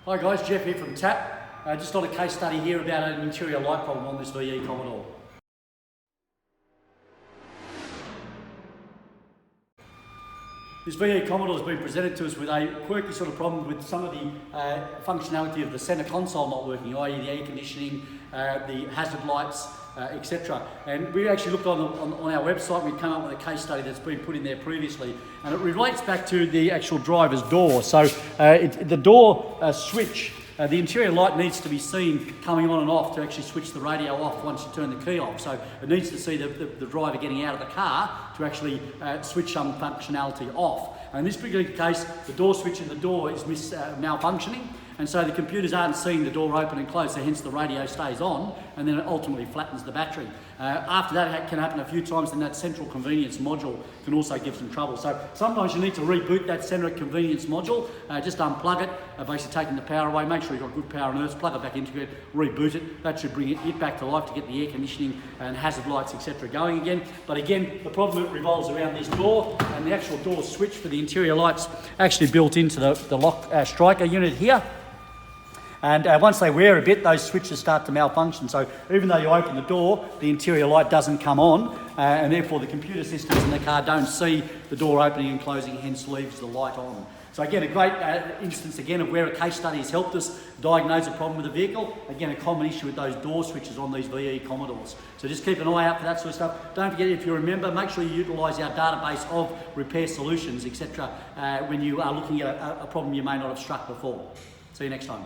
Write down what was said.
Hi guys, Jeff here from TAP. Just on a case study here about an interior light problem on this VE Commodore. This VE Commodore has been presented to us with a quirky sort of problem with some of the functionality of the centre console not working, i.e. the air conditioning, the hazard lights, etc. And we actually looked on our website, we've come up with a case study that's been put in there previously, and it relates back to the actual driver's door. So the door switch, the interior light needs to be seen coming on and off to actually switch the radio off once you turn the key off. So it needs to see the driver getting out of the car to actually switch some functionality off. And in this particular case, the door switch in the door is malfunctioning, and so the computers aren't seeing the door open and close, so hence the radio stays on, and then it ultimately flattens the battery. After that can happen a few times, then that central convenience module can also give some trouble. So sometimes you need to reboot that central convenience module, just unplug it, basically taking the power away, make sure you've got good power and earths, plug it back into it, reboot it. That should bring it back to life to get the air conditioning and hazard lights, etc. going again. But again, the problem revolves around this door, and the actual door switch for the interior lights actually built into the lock striker unit here. And once they wear a bit, those switches start to malfunction. So even though you open the door, the interior light doesn't come on, and therefore the computer systems in the car don't see the door opening and closing, hence leaves the light on. So again, a great instance again of where a case study has helped us diagnose a problem with the vehicle. Again, a common issue with those door switches on these VE Commodores. So just keep an eye out for that sort of stuff. Don't forget, if you remember, make sure you utilise our database of repair solutions, etc. When you are looking at a problem you may not have struck before. See you next time.